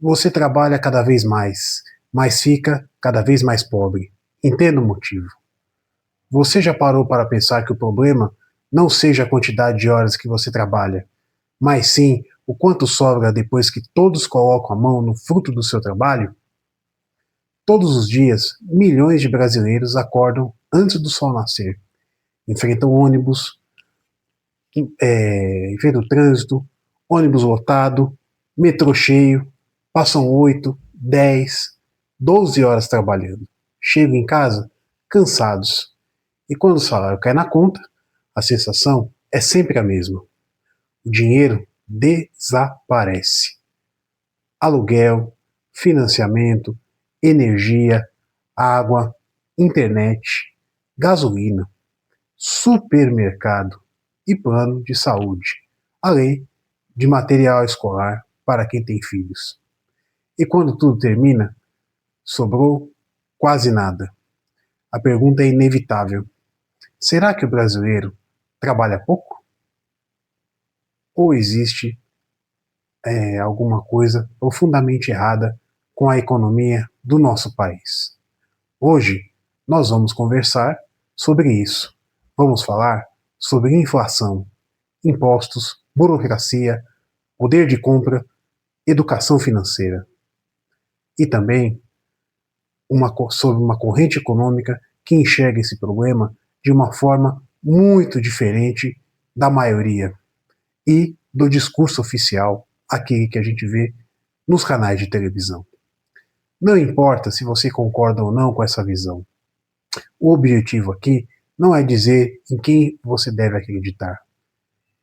Você trabalha cada vez mais, mas fica cada vez mais pobre. Entenda o motivo. Você já parou para pensar que o problema não seja a quantidade de horas que você trabalha, mas sim o quanto sobra depois que todos colocam a mão no fruto do seu trabalho? Todos os dias, milhões de brasileiros acordam antes do sol nascer, enfrentam ônibus, enfrentam o trânsito, ônibus lotado, metrô cheio, passam 8, 10, 12 horas trabalhando. Chegam em casa cansados. E quando o salário cai na conta, a sensação é sempre a mesma. O dinheiro desaparece. Aluguel, financiamento, energia, água, internet, gasolina, supermercado e plano de saúde, além de material escolar para quem tem filhos. E quando tudo termina, sobrou quase nada. A pergunta é inevitável: será que o brasileiro trabalha pouco? Ou existe alguma coisa profundamente errada com a economia do nosso país? Hoje nós vamos conversar sobre isso. Vamos falar sobre inflação, impostos, burocracia, poder de compra, educação financeira e também sobre uma corrente econômica que enxerga esse problema de uma forma muito diferente da maioria e do discurso oficial, aquele que a gente vê nos canais de televisão. Não importa se você concorda ou não com essa visão. O objetivo aqui não é dizer em quem você deve acreditar.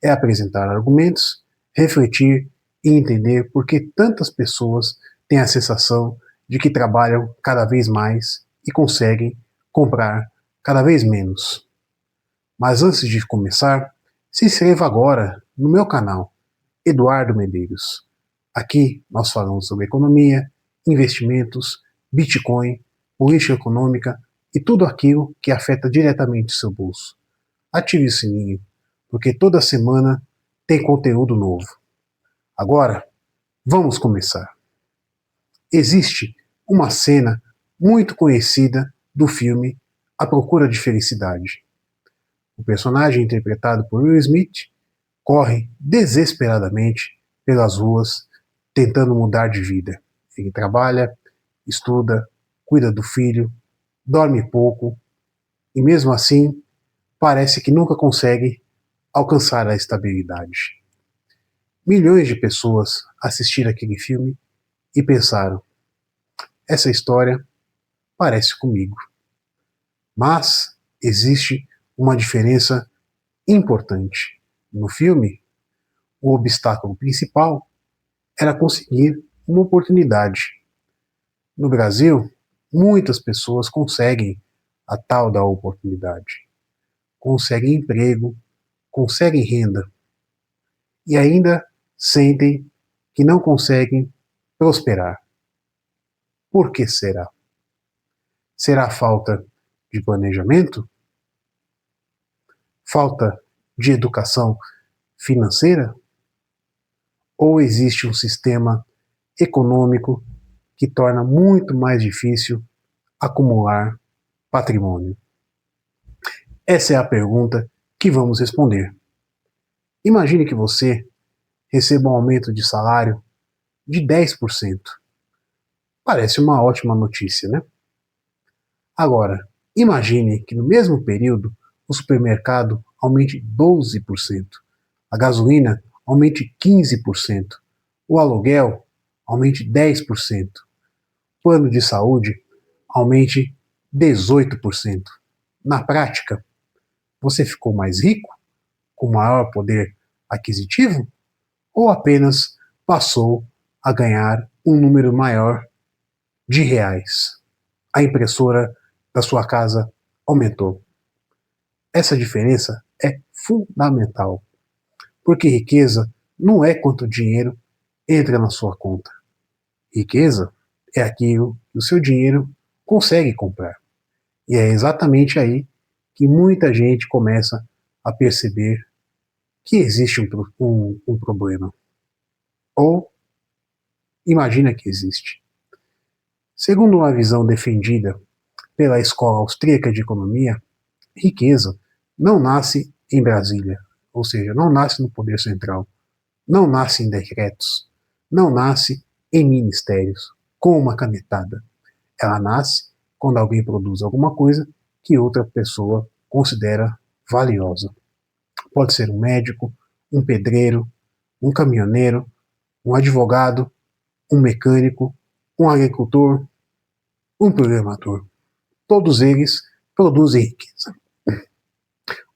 É apresentar argumentos, refletir e entender por que tantas pessoas têm a sensação de que trabalham cada vez mais e conseguem comprar cada vez menos. Mas antes de começar, se inscreva agora no meu canal, Eduardo Medeiros. Aqui nós falamos sobre economia, investimentos, Bitcoin, política econômica e tudo aquilo que afeta diretamente o seu bolso. Ative o sininho, porque toda semana tem conteúdo novo. Agora, vamos começar. Existe uma cena muito conhecida do filme A Procura de Felicidade. O personagem interpretado por Will Smith corre desesperadamente pelas ruas tentando mudar de vida. Ele trabalha, estuda, cuida do filho, dorme pouco e mesmo assim parece que nunca consegue alcançar a estabilidade. Milhões de pessoas assistiram aquele filme e pensaram: essa história parece comigo. Mas existe uma diferença importante. No filme, o obstáculo principal era conseguir uma oportunidade. No Brasil, muitas pessoas conseguem a tal da oportunidade. Conseguem emprego, conseguem renda e ainda sentem que não conseguem prosperar. Por que será? Será falta de planejamento? Falta de educação financeira? Ou existe um sistema econômico que torna muito mais difícil acumular patrimônio? Essa é a pergunta que vamos responder. Imagine que você receba um aumento de salário de 10%. Parece uma ótima notícia, né? Agora, imagine que no mesmo período o supermercado aumente 12%, a gasolina aumente 15%, o aluguel aumente 10%, o plano de saúde aumente 18%. Na prática, você ficou mais rico, com maior poder aquisitivo, ou apenas passou a ganhar um número maior de reais? A impressora da sua casa aumentou. Essa diferença é fundamental, porque riqueza não é quanto dinheiro entra na sua conta. Riqueza é aquilo que o seu dinheiro consegue comprar. E é exatamente aí que muita gente começa a perceber que existe um problema. Ou imagina que existe. Segundo uma visão defendida pela Escola Austríaca de Economia, riqueza não nasce em Brasília, ou seja, não nasce no poder central, não nasce em decretos, não nasce em ministérios, com uma canetada. Ela nasce quando alguém produz alguma coisa que outra pessoa considera valiosa. Pode ser um médico, um pedreiro, um caminhoneiro, um advogado, um mecânico, um agricultor, um programador. Todos eles produzem riqueza.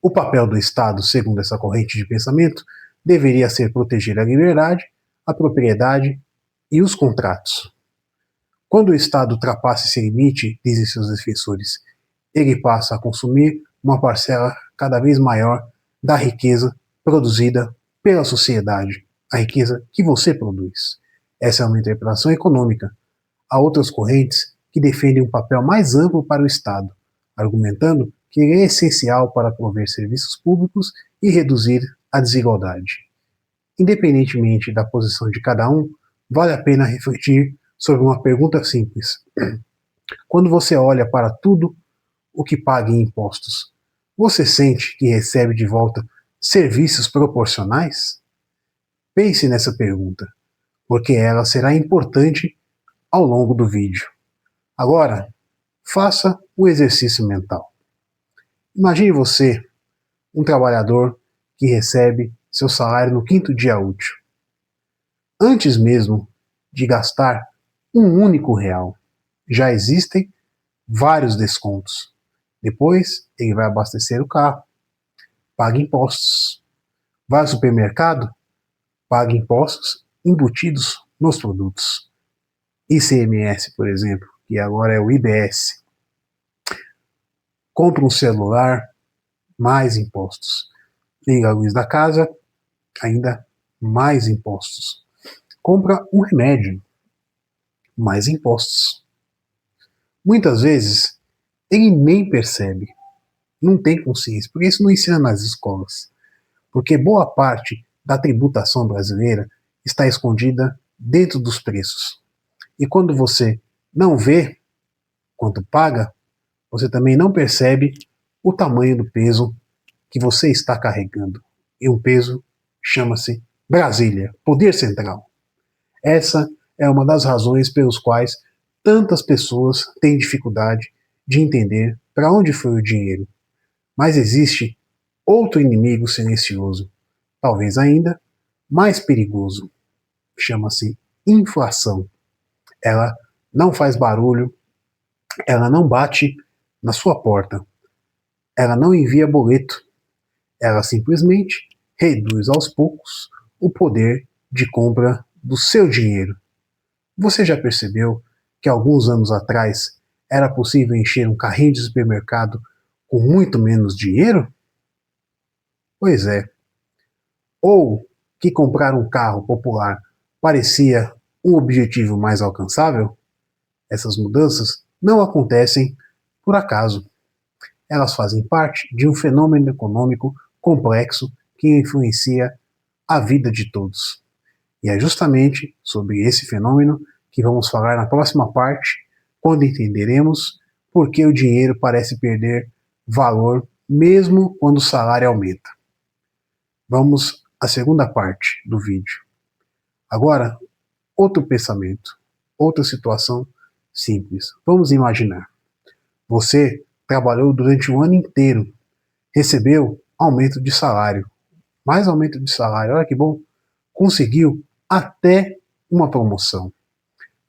O papel do Estado, segundo essa corrente de pensamento, deveria ser proteger a liberdade, a propriedade e os contratos. Quando o Estado ultrapassa esse limite, dizem seus defensores, ele passa a consumir uma parcela cada vez maior da riqueza produzida pela sociedade, a riqueza que você produz. Essa é uma interpretação econômica. Há outras correntes que defendem um papel mais amplo para o Estado, argumentando que ele é essencial para prover serviços públicos e reduzir a desigualdade. Independentemente da posição de cada um, vale a pena refletir sobre uma pergunta simples. Quando você olha para tudo o que paga em impostos, você sente que recebe de volta serviços proporcionais? Pense nessa pergunta, porque ela será importante ao longo do vídeo. Agora, faça o exercício mental. Imagine você, um trabalhador que recebe seu salário no 5º dia útil. Antes mesmo de gastar um único real, já existem vários descontos. Depois, ele vai abastecer o carro, paga impostos. Vai ao supermercado, paga impostos embutidos nos produtos. ICMS, por exemplo, que agora é o IBS. Compra um celular, mais impostos. Liga a luz da casa, ainda mais impostos. Compra um remédio, mais impostos. Muitas vezes, ele nem percebe, não tem consciência, porque isso não ensina nas escolas. Porque boa parte da tributação brasileira está escondida dentro dos preços. E quando você não vê quanto paga, você também não percebe o tamanho do peso que você está carregando. E um peso chama-se Brasília, poder central. Essa é uma das razões pelas quais tantas pessoas têm dificuldade de entender para onde foi o dinheiro. Mas existe outro inimigo silencioso, talvez ainda mais perigoso. Chama-se inflação. Ela não faz barulho, ela não bate na sua porta, ela não envia boleto, ela simplesmente reduz aos poucos o poder de compra do seu dinheiro. Você já percebeu que alguns anos atrás era possível encher um carrinho de supermercado com muito menos dinheiro? Pois é. Ou que comprar um carro popular parecia um objetivo mais alcançável? Essas mudanças não acontecem por acaso. Elas fazem parte de um fenômeno econômico complexo que influencia a vida de todos. E é justamente sobre esse fenômeno que vamos falar na próxima parte, quando entenderemos por que o dinheiro parece perder valor mesmo quando o salário aumenta. Vamos à segunda parte do vídeo. Agora, outro pensamento, outra situação simples. Vamos imaginar. Você trabalhou durante um ano inteiro, recebeu aumento de salário, mais aumento de salário, olha que bom, conseguiu até uma promoção.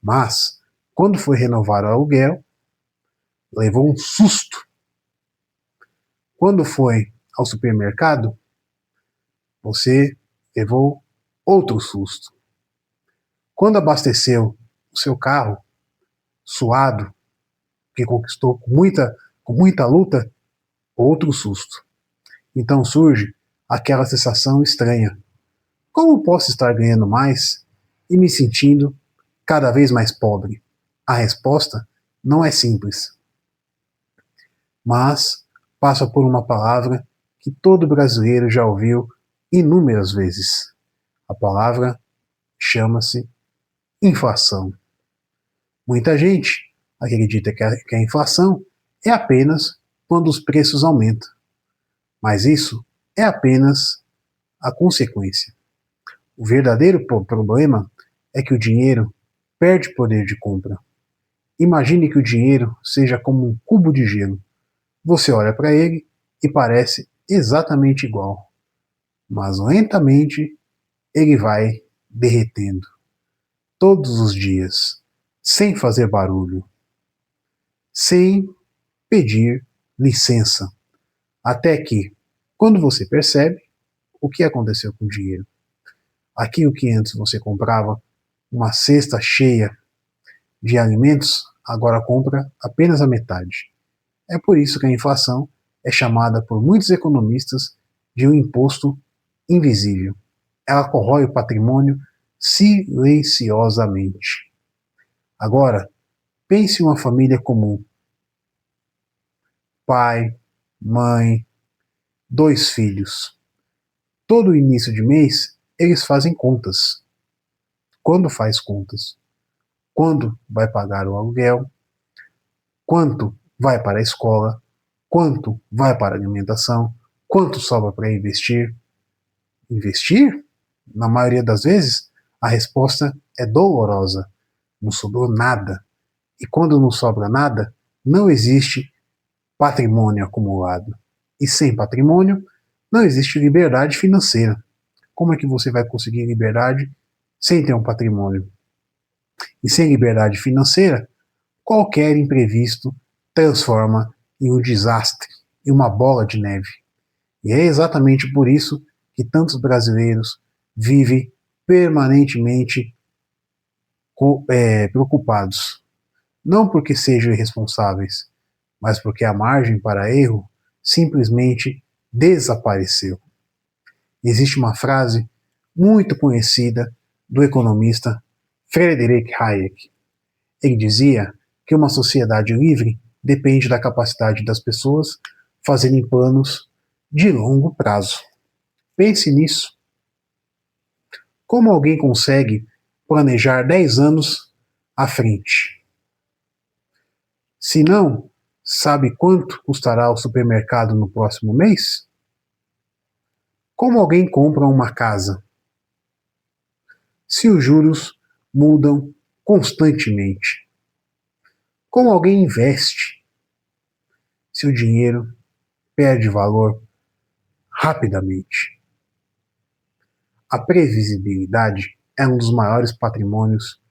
Mas, quando foi renovar o aluguel, levou um susto. Quando foi ao supermercado, você levou outro susto. Quando abasteceu o seu carro, suado, que conquistou com muita luta, outro susto. Então surge aquela sensação estranha. Como posso estar ganhando mais e me sentindo cada vez mais pobre? A resposta não é simples, mas passa por uma palavra que todo brasileiro já ouviu inúmeras vezes. A palavra chama-se Inflação. Muita gente acredita que a inflação é apenas quando os preços aumentam, mas isso é apenas a consequência. O verdadeiro problema é que o dinheiro perde poder de compra. Imagine que o dinheiro seja como um cubo de gelo. Você olha para ele e parece exatamente igual, mas lentamente ele vai derretendo, todos os dias, sem fazer barulho, sem pedir licença, até que, quando você percebe, o que aconteceu com o dinheiro? Aquilo que antes você comprava uma cesta cheia de alimentos, agora compra apenas a metade. É por isso que a inflação é chamada por muitos economistas de um imposto invisível. Ela corrói o patrimônio silenciosamente. Agora, pense em uma família comum: pai, mãe, 2 filhos. Todo início de mês, eles fazem contas. Quando faz contas? Quando vai pagar o aluguel? Quanto vai para a escola? Quanto vai para a alimentação? Quanto sobra para investir? Investir? Na maioria das vezes, a resposta é dolorosa. Não sobrou nada. E quando não sobra nada, não existe patrimônio acumulado. E sem patrimônio, não existe liberdade financeira. Como é que você vai conseguir liberdade sem ter um patrimônio? E sem liberdade financeira, qualquer imprevisto transforma em um desastre, em uma bola de neve. E é exatamente por isso que tantos brasileiros vivem permanentemente preocupados. Não porque sejam irresponsáveis, mas porque a margem para erro simplesmente desapareceu. Existe uma frase muito conhecida do economista Friedrich Hayek. Ele dizia que uma sociedade livre depende da capacidade das pessoas fazerem planos de longo prazo. Pense nisso. Como alguém consegue planejar 10 anos à frente? Se não, sabe quanto custará o supermercado no próximo mês? Como alguém compra uma casa? Se os juros mudam constantemente? Como alguém investe? Se o dinheiro perde valor rapidamente? A previsibilidade é um dos maiores patrimônios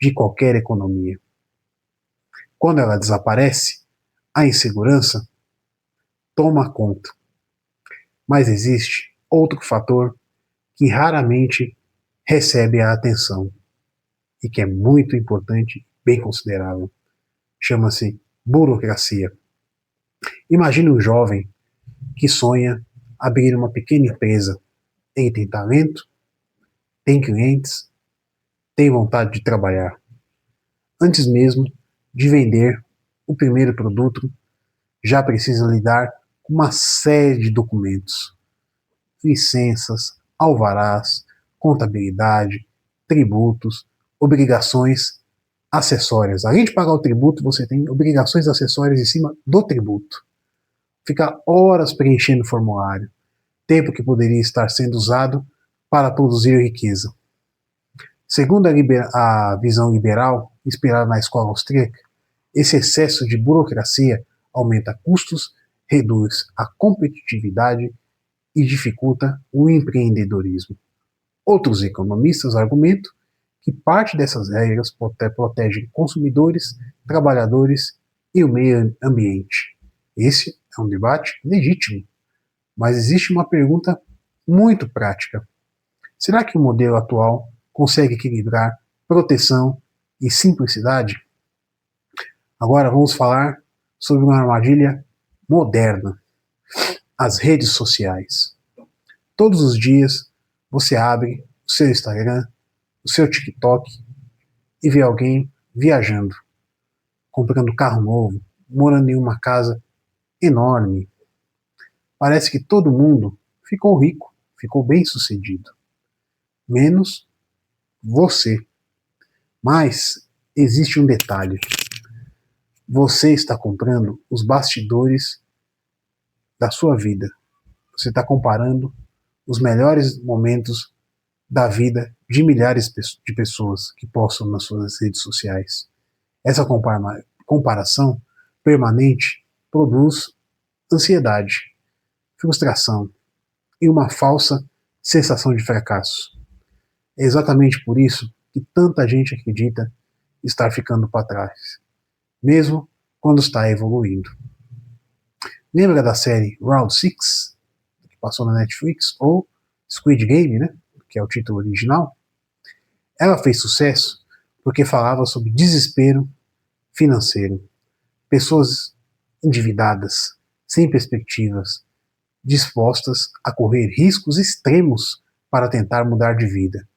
de qualquer economia. Quando ela desaparece, a insegurança toma conta. Mas existe outro fator que raramente recebe a atenção e que é muito importante, bem considerável. Chama-se burocracia. Imagine um jovem que sonha abrir uma pequena empresa. Ele tem talento, tem clientes, tem vontade de trabalhar. Antes mesmo de vender o primeiro produto, já precisa lidar com uma série de documentos, licenças, alvarás, contabilidade, tributos, obrigações acessórias. Além de pagar o tributo, você tem obrigações acessórias em cima do tributo. Ficar horas preenchendo o formulário, tempo que poderia estar sendo usado para produzir riqueza. Segundo a visão liberal, inspirada na escola austríaca, esse excesso de burocracia aumenta custos, reduz a competitividade e dificulta o empreendedorismo. Outros economistas argumentam que parte dessas regras protegem consumidores, trabalhadores e o meio ambiente. Esse é um debate legítimo, mas existe uma pergunta muito prática. Será que o modelo atual consegue equilibrar proteção e simplicidade? Agora vamos falar sobre uma armadilha moderna: as redes sociais. Todos os dias você abre o seu Instagram, o seu TikTok e vê alguém viajando, comprando carro novo, morando em uma casa enorme. Parece que todo mundo ficou rico, ficou bem sucedido, menos você. Mas existe um detalhe. Você está comprando os bastidores da sua vida. Você está comparando os melhores momentos da vida de milhares de pessoas que postam nas suas redes sociais. Essa comparação permanente produz ansiedade, frustração e uma falsa sensação de fracasso. É exatamente por isso que tanta gente acredita estar ficando para trás, mesmo quando está evoluindo. Lembra da série Round 6, que passou na Netflix, ou Squid Game, né, que é o título original? Ela fez sucesso porque falava sobre desespero financeiro, pessoas endividadas, sem perspectivas, dispostas a correr riscos extremos para tentar mudar de vida.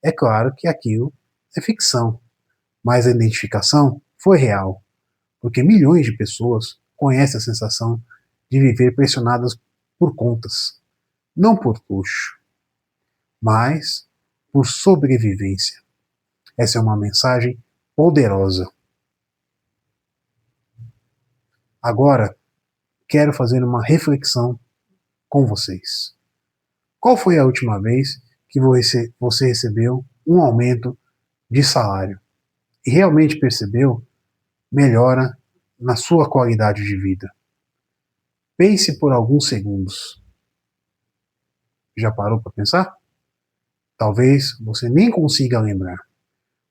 É claro que aquilo é ficção, mas a identificação foi real, porque milhões de pessoas conhecem a sensação de viver pressionadas por contas, não por luxo, mas por sobrevivência. Essa é uma mensagem poderosa. Agora, quero fazer uma reflexão com vocês. Qual foi a última vez que você recebeu um aumento de salário e realmente percebeu melhora na sua qualidade de vida? Pense por alguns segundos. Já parou para pensar? Talvez você nem consiga lembrar,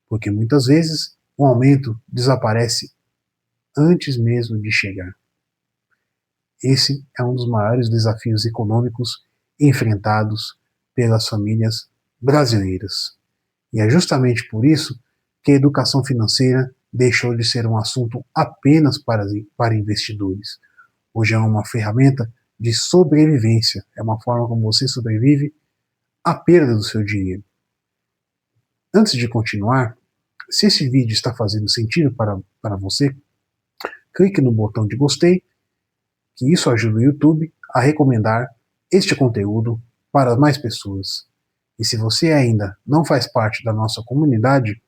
porque muitas vezes o aumento desaparece antes mesmo de chegar. Esse é um dos maiores desafios econômicos enfrentados pelas famílias brasileiras. E é justamente por isso que a educação financeira deixou de ser um assunto apenas para investidores. Hoje é uma ferramenta de sobrevivência, é uma forma como você sobrevive à perda do seu dinheiro. Antes de continuar, se esse vídeo está fazendo sentido para você, clique no botão de gostei, que isso ajuda o YouTube a recomendar este conteúdo para mais pessoas. E se você ainda não faz parte da nossa comunidade,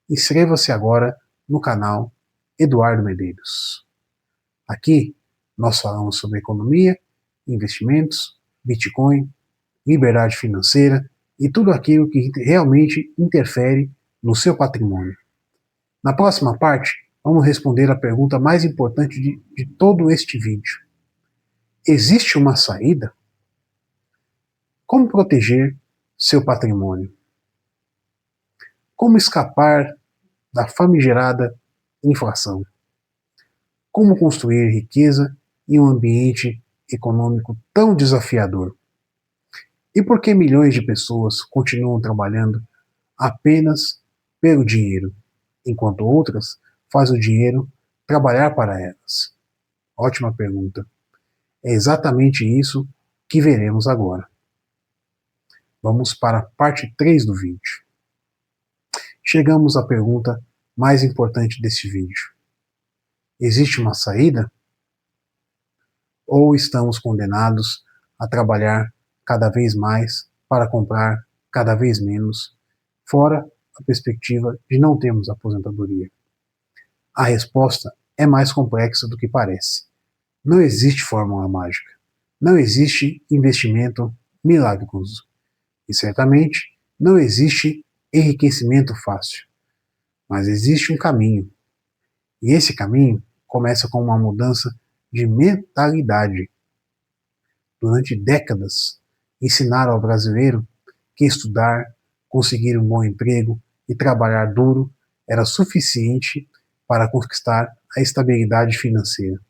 inscreva-se agora no canal Eduardo Medeiros. Aqui nós falamos sobre economia, investimentos, Bitcoin, liberdade financeira e tudo aquilo que realmente interfere no seu patrimônio. Na próxima parte, vamos responder a pergunta mais importante de todo este vídeo. Existe uma saída? Como proteger seu patrimônio? Como escapar da famigerada inflação? Como construir riqueza em um ambiente econômico tão desafiador? E por que milhões de pessoas continuam trabalhando apenas pelo dinheiro, enquanto outras fazem o dinheiro trabalhar para elas? Ótima pergunta. É exatamente isso que veremos agora. Vamos para a parte 3 do vídeo. Chegamos à pergunta mais importante desse vídeo. Existe uma saída? Ou estamos condenados a trabalhar cada vez mais para comprar cada vez menos, fora a perspectiva de não termos aposentadoria? A resposta é mais complexa do que parece. Não existe fórmula mágica. Não existe investimento milagroso. E certamente não existe enriquecimento fácil. Mas existe um caminho. E esse caminho começa com uma mudança de mentalidade. Durante décadas, ensinaram ao brasileiro que estudar, conseguir um bom emprego e trabalhar duro era suficiente para conquistar a estabilidade financeira.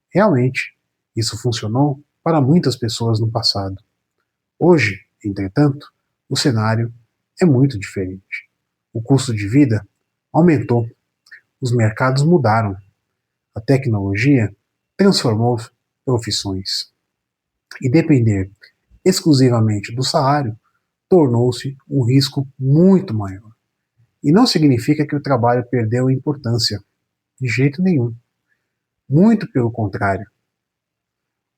Realmente, isso funcionou para muitas pessoas no passado. Hoje, entretanto, o cenário é muito diferente. O custo de vida aumentou, os mercados mudaram, a tecnologia transformou profissões. E depender exclusivamente do salário tornou-se um risco muito maior. E não significa que o trabalho perdeu importância, de jeito nenhum. Muito pelo contrário.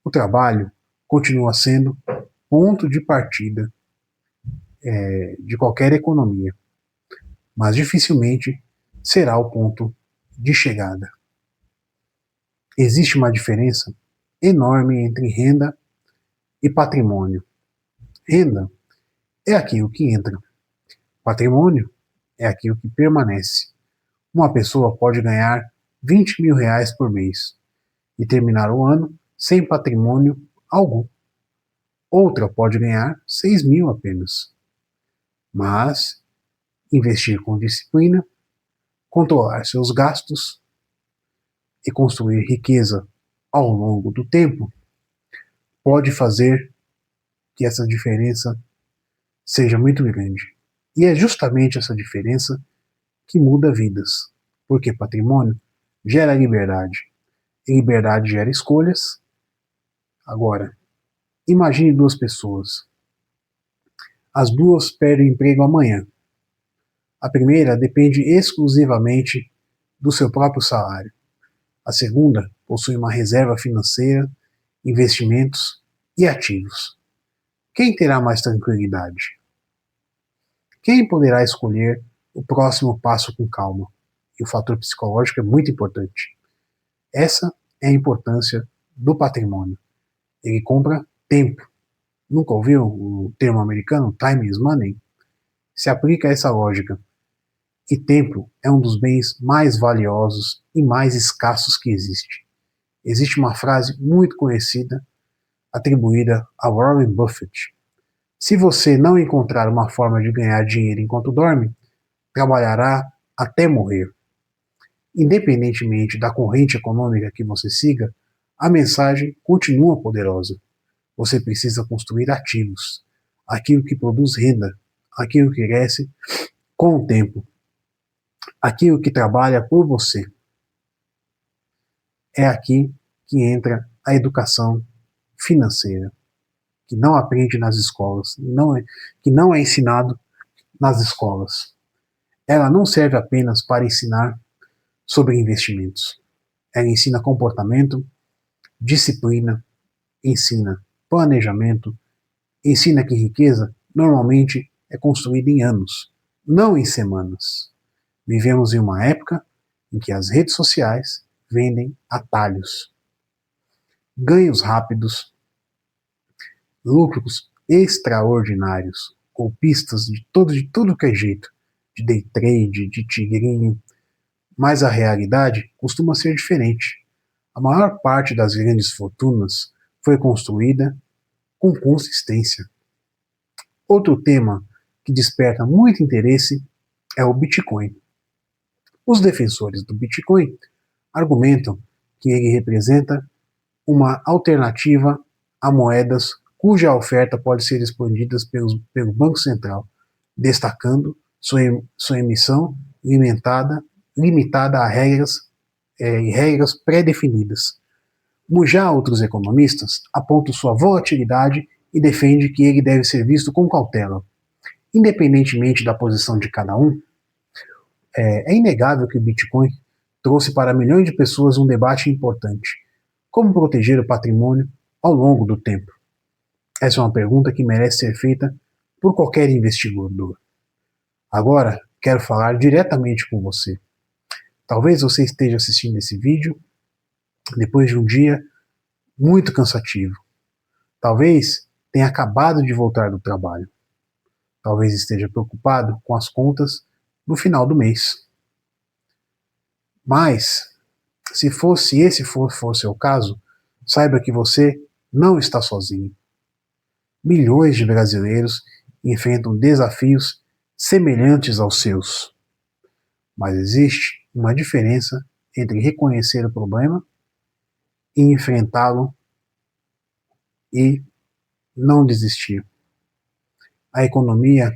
O trabalho continua sendo ponto de partida de qualquer economia. mas dificilmente será o ponto de chegada. Existe uma diferença enorme entre renda e patrimônio. Renda é aquilo que entra, patrimônio é aquilo que permanece. Uma pessoa pode ganhar 20 mil reais por mês e terminar o ano sem patrimônio algum. Outra pode ganhar 6 mil apenas. Mas investir com disciplina, controlar seus gastos e construir riqueza ao longo do tempo pode fazer que essa diferença seja muito grande. E é justamente essa diferença que muda vidas, porque patrimônio gera liberdade, e liberdade gera escolhas. Agora, imagine duas pessoas. As duas perdem o emprego amanhã. A primeira depende exclusivamente do seu próprio salário. A segunda possui uma reserva financeira, investimentos e ativos. Quem terá mais tranquilidade? Quem poderá escolher o próximo passo com calma? E o fator psicológico é muito importante. Essa é a importância do patrimônio. Ele compra tempo. Nunca ouviu o termo americano time is money? Se aplica a essa lógica. E tempo é um dos bens mais valiosos e mais escassos que existe. Existe uma frase muito conhecida atribuída a Warren Buffett. Se você não encontrar uma forma de ganhar dinheiro enquanto dorme, trabalhará até morrer. Independentemente da corrente econômica que você siga, a mensagem continua poderosa. Você precisa construir ativos, aquilo que produz renda, aquilo que cresce com o tempo, aquilo que trabalha por você. É aqui que entra a educação financeira, que não aprende nas escolas, que não é ensinado nas escolas. Ela não serve apenas para ensinar sobre investimentos. Ela ensina comportamento, disciplina, ensina planejamento, ensina que riqueza normalmente é construída em anos, não em semanas. Vivemos em uma época em que as redes sociais vendem atalhos, ganhos rápidos, lucros extraordinários, golpistas de tudo que é jeito, de day trade, de tigrinho, mas a realidade costuma ser diferente. A maior parte das grandes fortunas foi construída com consistência. Outro tema que desperta muito interesse é o Bitcoin. Os defensores do Bitcoin argumentam que ele representa uma alternativa a moedas cuja oferta pode ser expandida pelo Banco Central, destacando sua emissão limitada a regras pré-definidas. Já outros economistas apontam sua volatilidade e defendem que ele deve ser visto com cautela. Independentemente da posição de cada um, é inegável que o Bitcoin trouxe para milhões de pessoas um debate importante: como proteger o patrimônio ao longo do tempo? Essa é uma pergunta que merece ser feita por qualquer investigador. Agora, quero falar diretamente com você. Talvez você esteja assistindo esse vídeo depois de um dia muito cansativo. Talvez tenha acabado de voltar do trabalho. Talvez esteja preocupado com as contas no final do mês. Mas, se esse for o seu caso, saiba que você não está sozinho. Milhões de brasileiros enfrentam desafios semelhantes aos seus. Mas existe uma diferença entre reconhecer o problema e enfrentá-lo e não desistir. A economia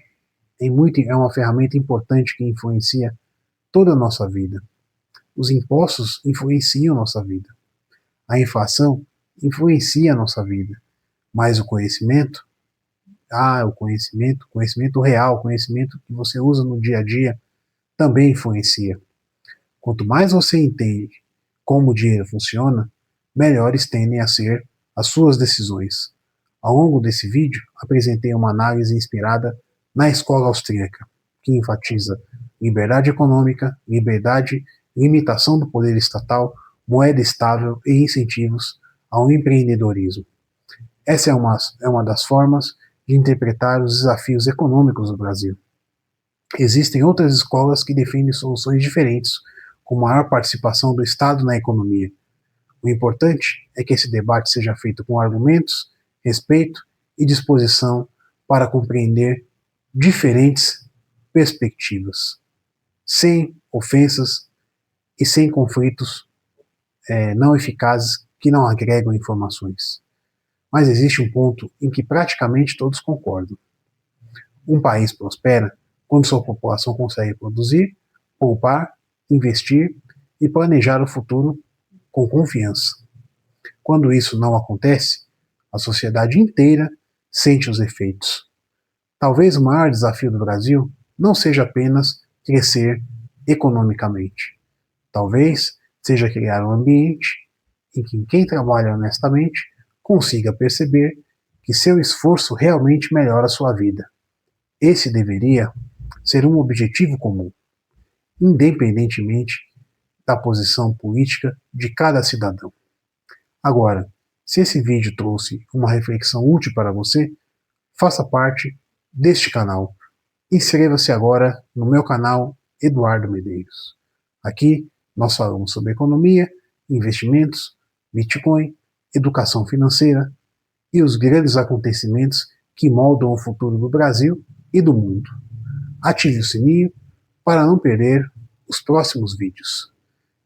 é uma ferramenta importante que influencia toda a nossa vida. Os impostos influenciam a nossa vida. A inflação influencia a nossa vida. Mas o conhecimento real, o conhecimento que você usa no dia a dia, também influencia. Quanto mais você entende como o dinheiro funciona, melhores tendem a ser as suas decisões. Ao longo desse vídeo, apresentei uma análise inspirada na escola austríaca, que enfatiza liberdade econômica, limitação do poder estatal, moeda estável e incentivos ao empreendedorismo. Essa é uma das formas de interpretar os desafios econômicos do Brasil. Existem outras escolas que defendem soluções diferentes, com maior participação do Estado na economia. O importante é que esse debate seja feito com argumentos, respeito e disposição para compreender diferentes perspectivas, sem ofensas e sem conflitos não eficazes que não agregam informações. Mas existe um ponto em que praticamente todos concordam. Um país prospera quando sua população consegue produzir, poupar, investir e planejar o futuro com confiança. Quando isso não acontece, a sociedade inteira sente os efeitos. Talvez o maior desafio do Brasil não seja apenas crescer economicamente. Talvez seja criar um ambiente em que quem trabalha honestamente consiga perceber que seu esforço realmente melhora a sua vida. Esse deveria ser um objetivo comum, independentemente da posição política de cada cidadão. Agora, se esse vídeo trouxe uma reflexão útil para você, faça parte deste canal. Inscreva-se agora no meu canal Eduardo Medeiros. Aqui nós falamos sobre economia, investimentos, Bitcoin, educação financeira e os grandes acontecimentos que moldam o futuro do Brasil e do mundo. Ative o sininho para não perder os próximos vídeos.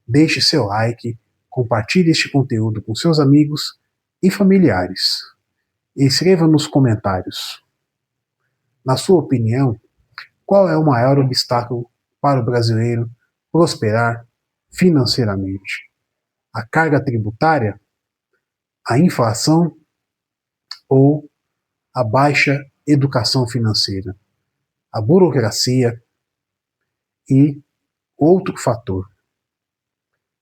Deixe seu like, compartilhe este conteúdo com seus amigos e familiares. E escreva nos comentários. Na sua opinião, qual é o maior obstáculo para o brasileiro prosperar financeiramente? A carga tributária, a inflação ou a baixa educação financeira, a burocracia e outro fator?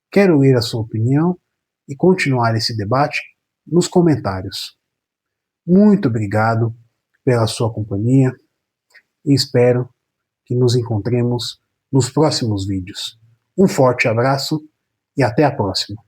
Quero ler a sua opinião e continuar esse debate nos comentários. Muito obrigado pela sua companhia e espero que nos encontremos nos próximos vídeos. Um forte abraço e até a próxima.